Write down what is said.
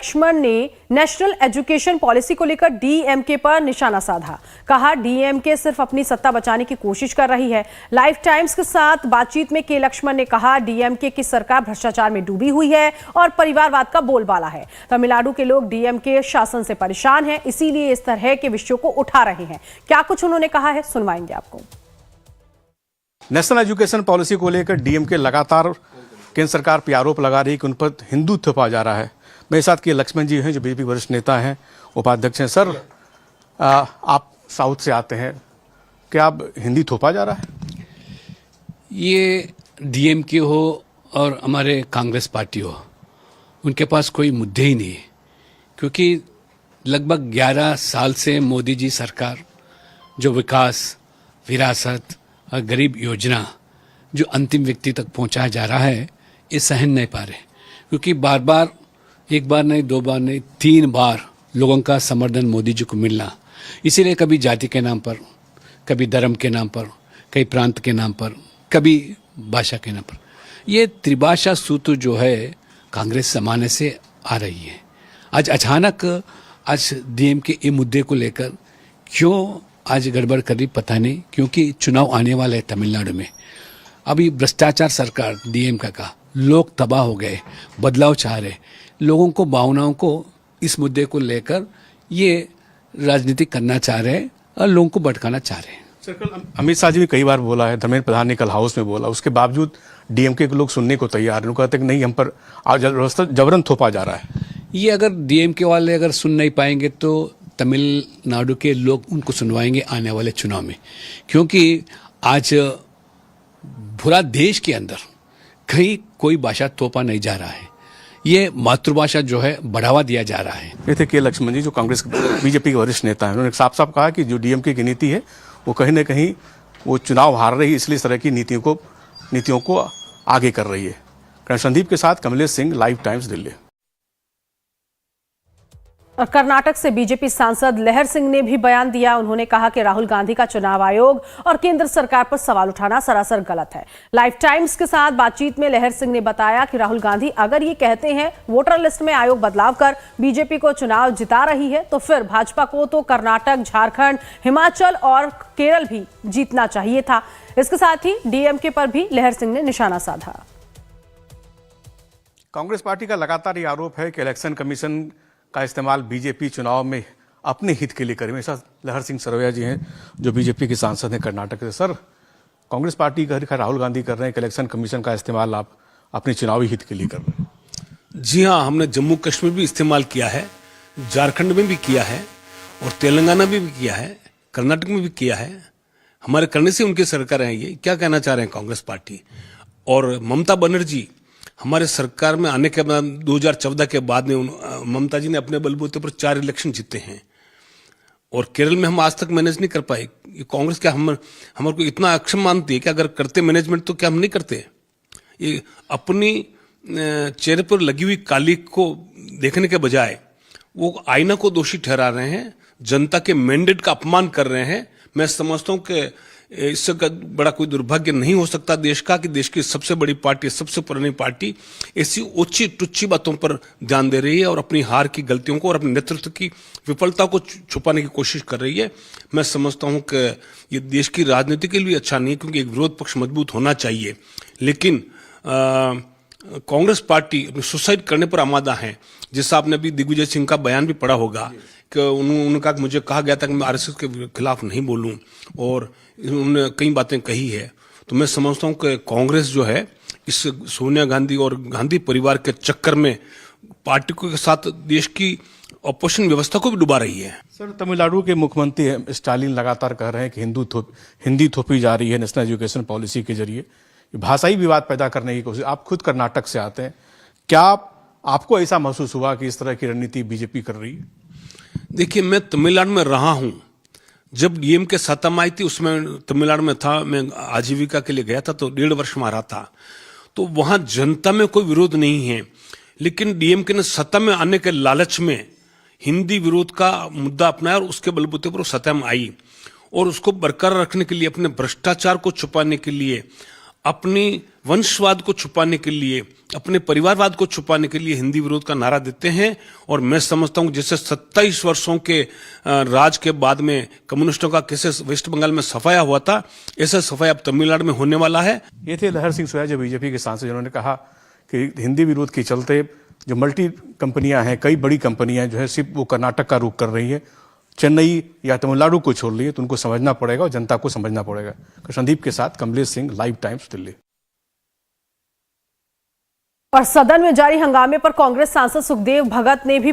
लक्ष्मण ने national education policy को लेकर डीएमके पर निशाना साधा। कहा डीएमके सिर्फ अपनी सत्ता बचाने की कोशिश कर रही है। लाइफ टाइम्स के साथ बातचीत में के लक्ष्मण ने कहा डीएमके की सरकार भ्रष्टाचार में डूबी हुई है और परिवारवाद का बोलबाला है। तमिलनाडु के लोग डीएमके शासन से परेशान हैं, इसीलिए इस तरह के विषयों को उठा रहे हैं। क्या कुछ उन्होंने कहा है, सुनवाएंगे आपको। नेशनल एजुकेशन पॉलिसी को लेकर डीएमके लगातार केंद्र सरकार पर आरोप लगा रही है कि उन पर हिंदू थोपा जा रहा है। मेरे साथ के लक्ष्मण जी हैं जो बीजेपी वरिष्ठ नेता हैं, उपाध्यक्ष हैं। सर, आप साउथ से आते हैं, क्या अब हिंदी थोपा जा रहा है? ये डीएमके हो और हमारे कांग्रेस पार्टी हो, उनके पास कोई मुद्दे ही नहीं है, क्योंकि लगभग 11 साल से मोदी जी सरकार जो विकास, विरासत और गरीब योजना जो अंतिम व्यक्ति तक पहुंचाया जा रहा है, ये सहन नहीं पा रहे, क्योंकि बार बार, एक बार नहीं, 2 बार नहीं, 3 बार लोगों का समर्थन मोदी जी को मिलना, इसीलिए कभी जाति के नाम पर, कभी धर्म के नाम पर, कई प्रांत के नाम पर, कभी भाषा के नाम पर, ये त्रिभाषा सूत्र जो है कांग्रेस जमाने से आ रही है। आज अचानक आज डीएमके ये मुद्दे को लेकर क्यों आज गड़बड़ कर रही पता नहीं, क्योंकि चुनाव आने वाले हैं तमिलनाडु में। अभी भ्रष्टाचार सरकार डीएमके का, लोग तबाह हो गए, बदलाव चाह रहे, लोगों को, भावनाओं को इस मुद्दे को लेकर ये राजनीति करना चाह रहे हैं और लोगों को भटकाना चाह रहे हैं। सर, कल अमित शाह जी ने कई बार बोला है, धर्मेंद्र प्रधान ने कल हाउस में बोला, उसके बावजूद डीएमके के लोग सुनने को तैयार हैं। कहते हैं कि नहीं, हम पर जबरन थोपा जा रहा है। ये अगर डीएमके वाले अगर सुन नहीं पाएंगे तो तमिलनाडु के लोग उनको सुनवाएंगे आने वाले चुनाव में, क्योंकि आज पूरा देश के अंदर कहीं कोई भाषा थोपा नहीं जा रहा है, ये मातृभाषा जो है बढ़ावा दिया जा रहा है। ये थे के लक्ष्मण जी जो कांग्रेस बीजेपी के वरिष्ठ नेता हैं। उन्होंने साफ साफ कहा कि जो डीएमके की नीति है वो कहीं ना कहीं वो चुनाव हार रही है, इसलिए इस तरह की नीतियों को आगे कर रही है। संदीप के साथ कमलेश सिंह, लाइव टाइम्स, दिल्ली। और कर्नाटक से बीजेपी सांसद लहर सिंह ने भी बयान दिया। उन्होंने कहा कि राहुल गांधी का चुनाव आयोग और केंद्र सरकार पर सवाल उठाना सरासर गलत है। लाइव टाइम्स के साथ बातचीत में लहर सिंह ने बताया कि राहुल गांधी अगर ये कहते हैं वोटर लिस्ट में आयोग बदलाव कर बीजेपी को चुनाव जिता रही है, तो फिर भाजपा को तो कर्नाटक, झारखंड, हिमाचल और केरल भी जीतना चाहिए था। इसके साथ ही डीएमके पर भी लहर सिंह ने निशाना साधा। कांग्रेस पार्टी का लगातार ये आरोप है कि इलेक्शन कमीशन का इस्तेमाल बीजेपी चुनाव में अपने हित के लिए करे। मेरे साथ लहर सिंह सरवैया जी हैं जो बीजेपी के सांसद हैं कर्नाटक से। सर, कांग्रेस पार्टी का राहुल गांधी कर रहे हैं कि इलेक्शन कमीशन का इस्तेमाल आप अपने चुनावी हित के लिए कर रहे हैं। जी हाँ, हमने जम्मू कश्मीर भी इस्तेमाल किया है, झारखंड में भी किया है और तेलंगाना में भी किया है, कर्नाटक में भी किया है। हमारे करने से उनकी सरकार है। ये क्या कहना चाह रहे हैं कांग्रेस पार्टी? और ममता बनर्जी हमारे सरकार में आने के बाद 2014 के बाद में ममता जी ने अपने बलबूते पर 4 इलेक्शन जीते हैं और केरल में हम आज तक मैनेज नहीं कर पाए। ये कांग्रेस क्या हमारे को इतना अक्षम मानती है कि अगर करते मैनेजमेंट तो क्या हम नहीं करते? ये अपनी चेहरे पर लगी हुई काली को देखने के बजाय वो आईना को दोषी ठहरा रहे हैं, जनता के मैंडेट का अपमान कर रहे हैं। मैं समझता हूं कि इससे बड़ा कोई दुर्भाग्य नहीं हो सकता देश का कि देश की सबसे बड़ी पार्टी, सबसे पुरानी पार्टी ऐसी ऊंची टुच्ची बातों पर ध्यान दे रही है और अपनी हार की गलतियों को और अपने नेतृत्व की विफलता को छुपाने की कोशिश कर रही है। मैं समझता हूं कि ये देश की राजनीति के लिए अच्छा नहीं है, क्योंकि एक विरोध पक्ष मजबूत होना चाहिए। लेकिन कांग्रेस पार्टी अपनी सुसाइड करने पर आमादा है। जैसा आपने अभी दिग्विजय सिंह का बयान भी पढ़ा होगा कि उन्होंने कहा कि मुझे कहा गया था कि मैं आरएसएस के खिलाफ नहीं बोलूं और उन्होंने कई बातें कही है। तो मैं समझता हूं कि कांग्रेस जो है इस सोनिया गांधी और गांधी परिवार के चक्कर में पार्टी के साथ देश की ऑपोजिशन व्यवस्था को भी डुबा रही है। सर, तमिलनाडु के मुख्यमंत्री स्टालिन लगातार कह रहे हैं कि हिंदी थोपी जा रही है नेशनल एजुकेशन पॉलिसी के जरिए, भाषाई विवाद पैदा करने की कोशिश। आप खुद कर्नाटक से आते हैं, क्या आपको ऐसा महसूस हुआ कि इस तरह की रणनीति बीजेपी कर रही है? देखिए, मैं तमिलनाडु में रहा हूं। जब डीएमके सत्ता में आई थी उसमें तमिलनाडु में था, मैं आजीविका के लिए गया था, तो 1.5 वर्ष में रहा था। तो वहां जनता में कोई विरोध नहीं है, लेकिन डीएमके ने सत्ता में आने के लालच में हिंदी विरोध का मुद्दा अपनाया और उसके बलबूते पर सत्ता में आई और उसको बरकरार रखने के लिए, अपने भ्रष्टाचार को छुपाने के लिए अपनी वंशवाद को छुपाने के लिए, अपने परिवारवाद को छुपाने के लिए हिंदी विरोध का नारा देते हैं। और मैं समझता हूं जैसे 27 वर्षों के राज के बाद में कम्युनिस्टों का कैसे वेस्ट बंगाल में सफाया हुआ था, ऐसा सफाया अब तमिलनाडु में होने वाला है। ये थे लहर सिंह सोया, जो बीजेपी के सांसद, जिन्होंने कहा कि हिंदी विरोध के चलते जो मल्टी कंपनियां हैं, कई बड़ी कंपनियां जो है सिर्फ वो कर्नाटक का रुख कर रही है, चेन्नई या तमिलनाडु को छोड़ रही है, तो उनको समझना पड़ेगा और जनता को समझना पड़ेगा। संदीप के साथ कमलेश सिंह, लाइव टाइम्स, दिल्ली। और सदन में जारी हंगामे पर कांग्रेस सांसद सुखदेव भगत ने भी